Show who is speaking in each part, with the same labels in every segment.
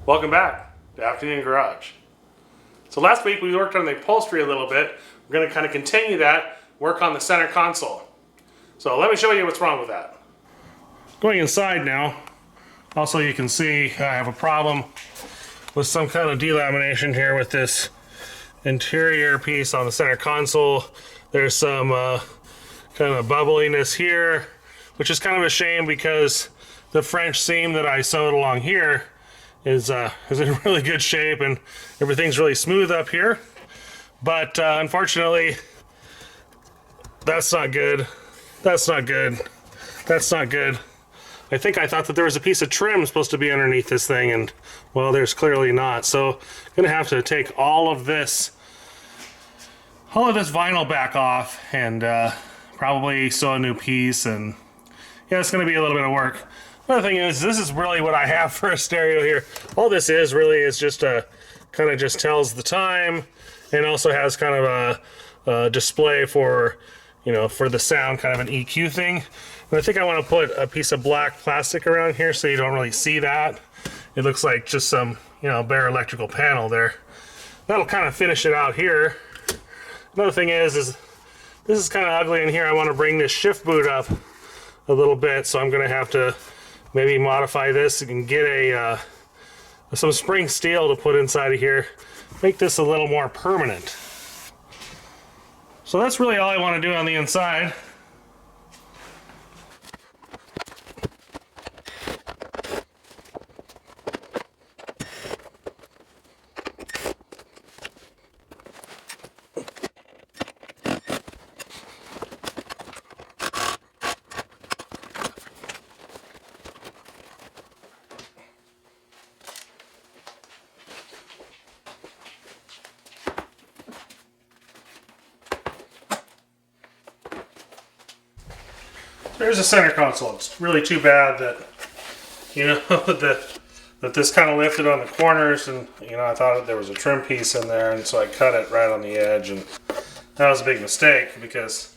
Speaker 1: Welcome back to Afternoon Garage. So last week we worked on the upholstery a little bit. We're going to kind of continue that, work on the center console. So let me show you what's wrong with that. Going inside now, also you can see I have a problem with some kind of delamination here with this interior piece on the center console. There's some kind of bubbliness here, which is kind of a shame because the French seam that I sewed along here is in really good shape and everything's really smooth up here. But unfortunately, that's not good. That's not good. That's not good. I thought that there was a piece of trim supposed to be underneath this thing, and well, there's clearly not. So I'm gonna have to take all of this vinyl back off and probably sew a new piece, and yeah, it's gonna be a little bit of work. Another thing is, this is really what I have for a stereo here. All this is really is just a kind of just tells the time, and also has kind of a display for, you know, for the sound, kind of an EQ thing. And I think I want to put a piece of black plastic around here so you don't really see that. It looks like just some, you know, bare electrical panel there. That'll kind of finish it out here. Another thing is this is kind of ugly in here. I want to bring this shift boot up a little bit, so I'm going to have to maybe modify this and get some spring steel to put inside of here, make this a little more permanent. So that's really all I want to do on the inside. There's a center console. It's really too bad that, you know, that this kind of lifted on the corners, and, you know, I thought there was a trim piece in there, and so I cut it right on the edge, and that was a big mistake because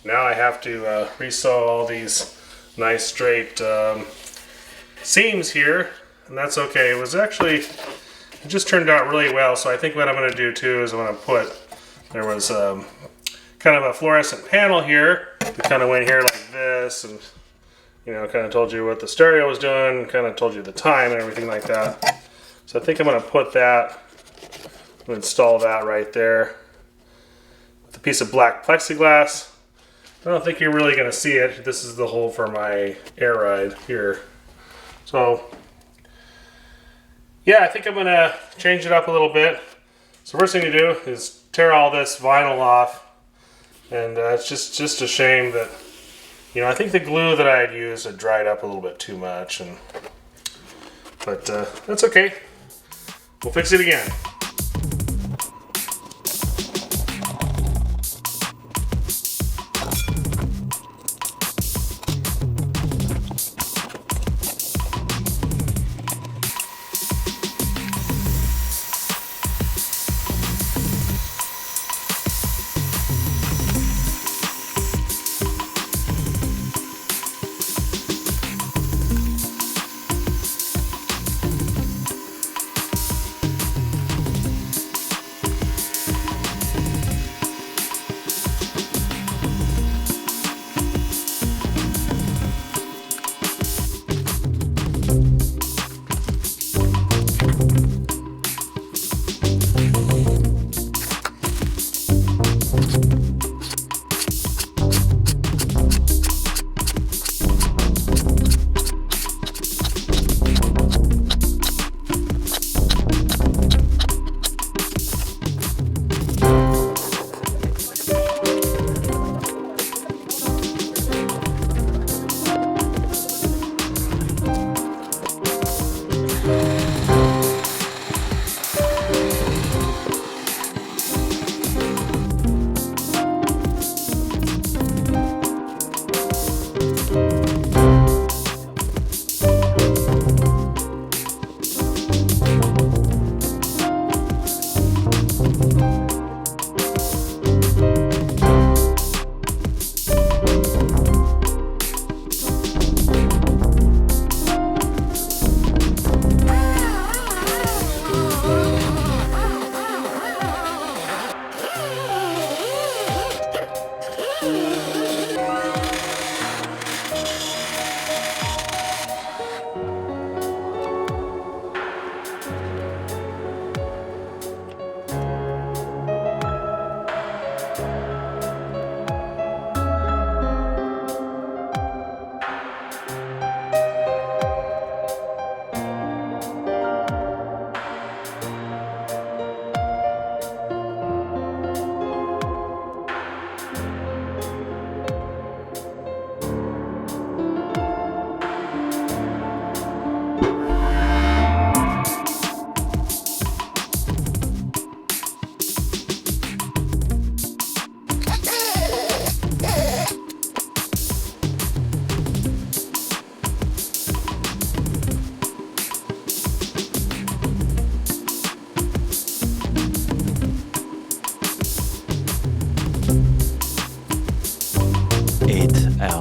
Speaker 1: now I have to resew all these nice straight seams here, and that's okay. It just turned out really well, so I think what I'm going to do too is I'm going to put, there was kind of a fluorescent panel here that kind of went here like this, and, you know, kind of told you what the stereo was doing, kind of told you the time and everything like that. So I think I'm going to put that, I'm going to install that right there with a piece of black plexiglass. I don't think you're really going to see it. This is the hole for my air ride here. So yeah, I think I'm going to change it up a little bit. So first thing to do is tear all this vinyl off. And it's just a shame that, you know, I think the glue that I had used had dried up a little bit too much, but that's okay. We'll fix it again.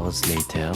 Speaker 2: hours later.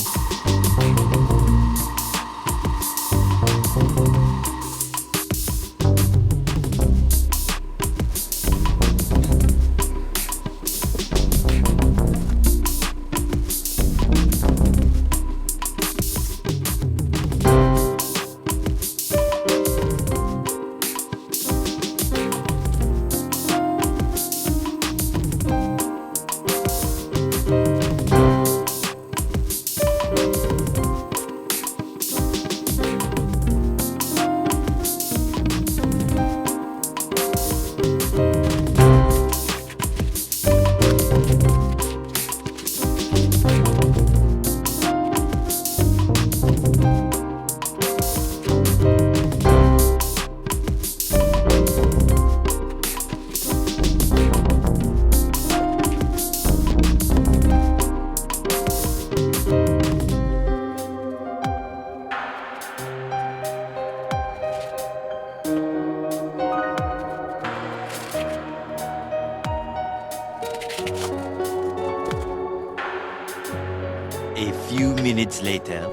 Speaker 2: A few minutes later.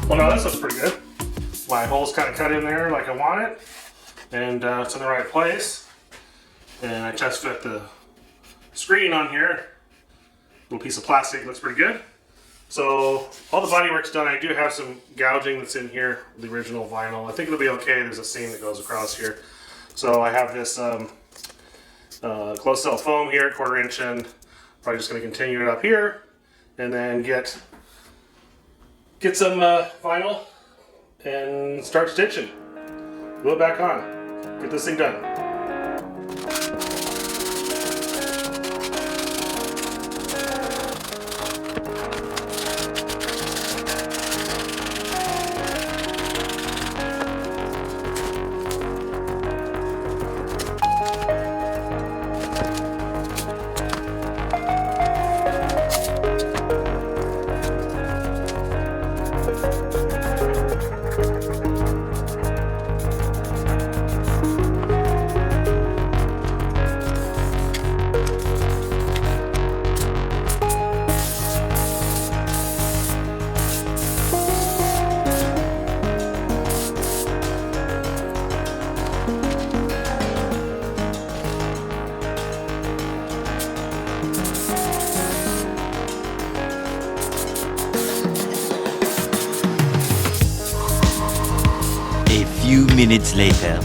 Speaker 1: Well, no, this looks pretty good. My hole's kind of cut in there like I want it, and it's in the right place. And I test fit the screen on here. Little piece of plastic, looks pretty good. So all the bodywork's done. I do have some gouging that's in here, the original vinyl. I think it'll be okay. There's a seam that goes across here. So I have this closed cell foam here, 1/4 inch, and probably just going to continue it up here, and then get some vinyl and start stitching. Glue it back on. Get this thing done.
Speaker 2: A few minutes later.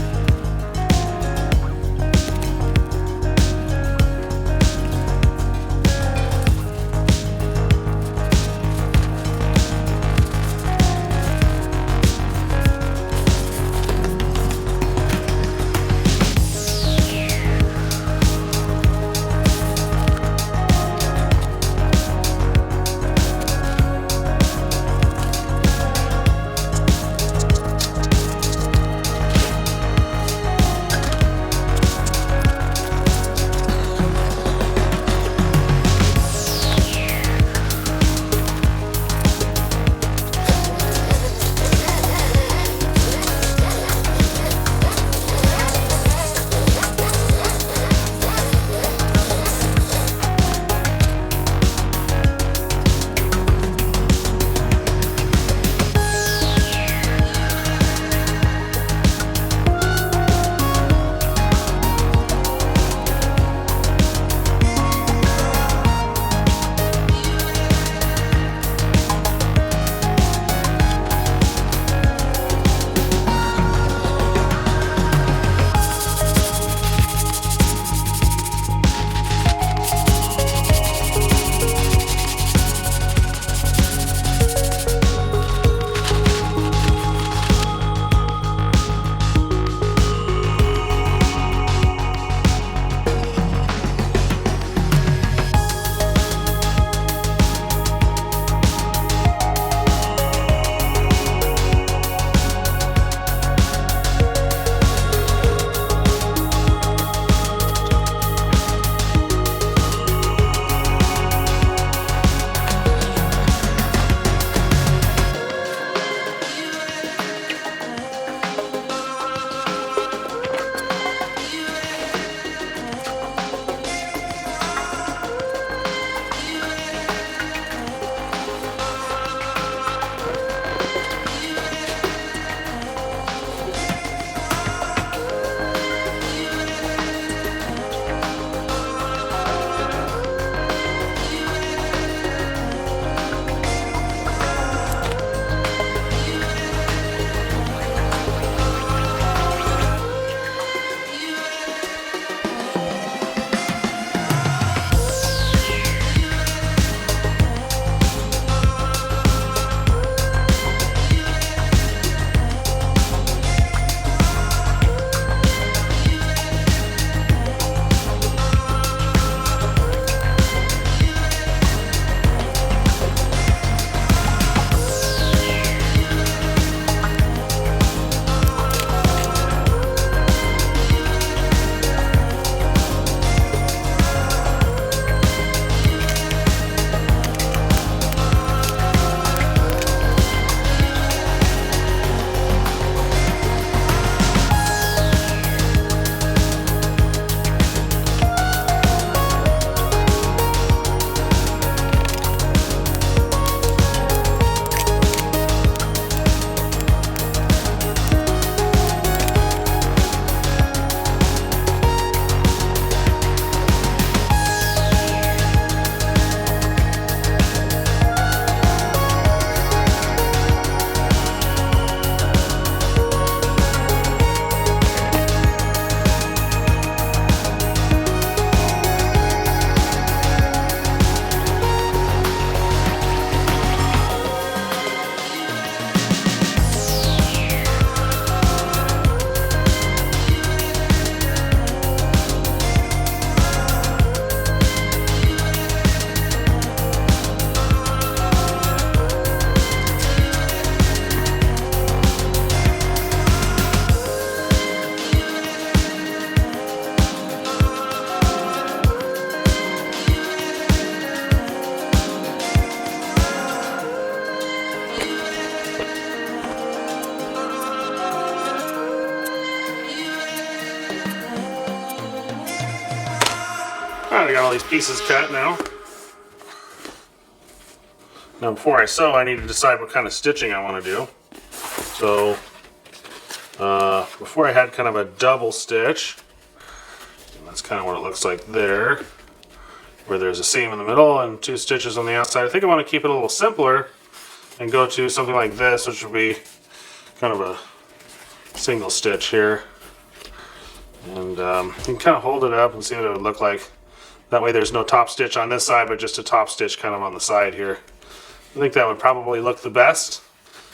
Speaker 1: Alright, I got all these pieces cut now. Now before I sew, I need to decide what kind of stitching I want to do. So, before I had kind of a double stitch. And that's kind of what it looks like there. Where there's a seam in the middle and 2 stitches on the outside. I think I want to keep it a little simpler and go to something like this, which would be kind of a single stitch here. And you can kind of hold it up and see what it would look like. That way there's no top stitch on this side, but just a top stitch kind of on the side here. I think that would probably look the best,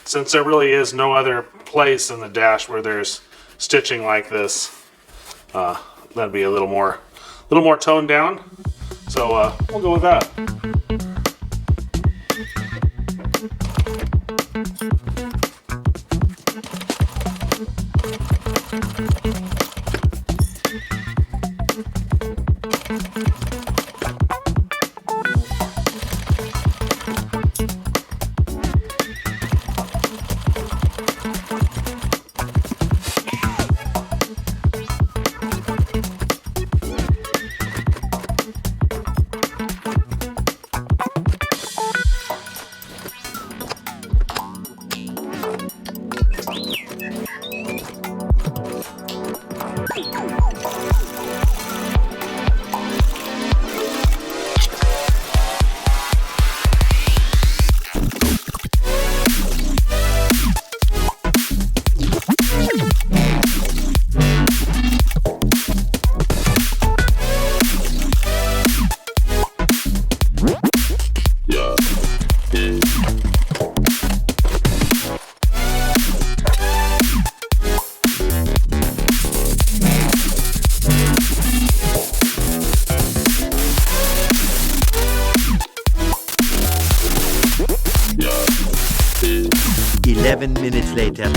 Speaker 1: since there really is no other place in the dash where there's stitching like this. That'd be a little more toned down. So we'll go with that.
Speaker 2: 11 minutes later.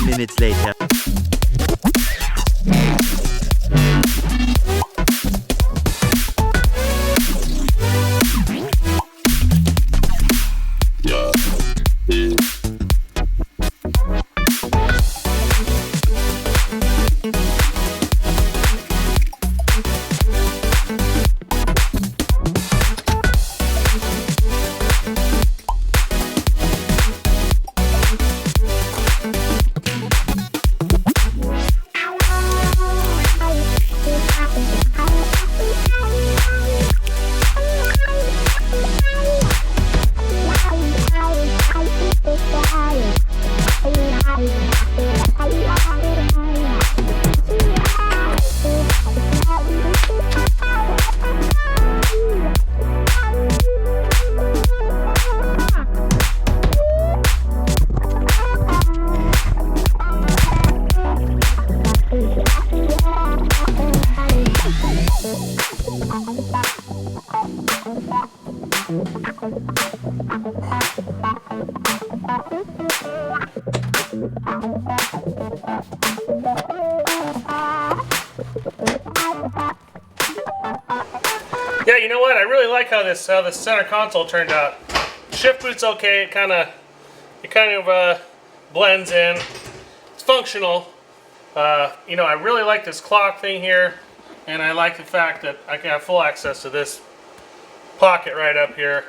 Speaker 2: Minutes later.
Speaker 1: Yeah, you know what? I really like how this center console turned out. shift boot's okay. It kind of blends in. It's functional. You know, I really like this clock thing here, and I like the fact that I can have full access to this pocket right up here.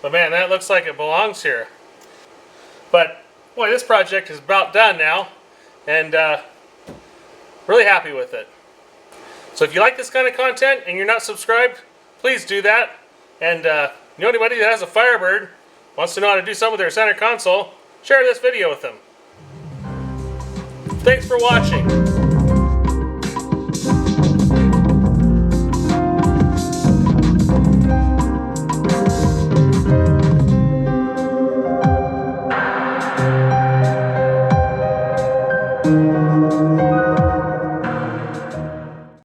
Speaker 1: But man, that looks like it belongs here. But boy, this project is about done now, and really happy with it. So if you like this kind of content and you're not subscribed, please do that. And you know anybody that has a Firebird, wants to know how to do something with their center console, share this video with them. Thanks for watching.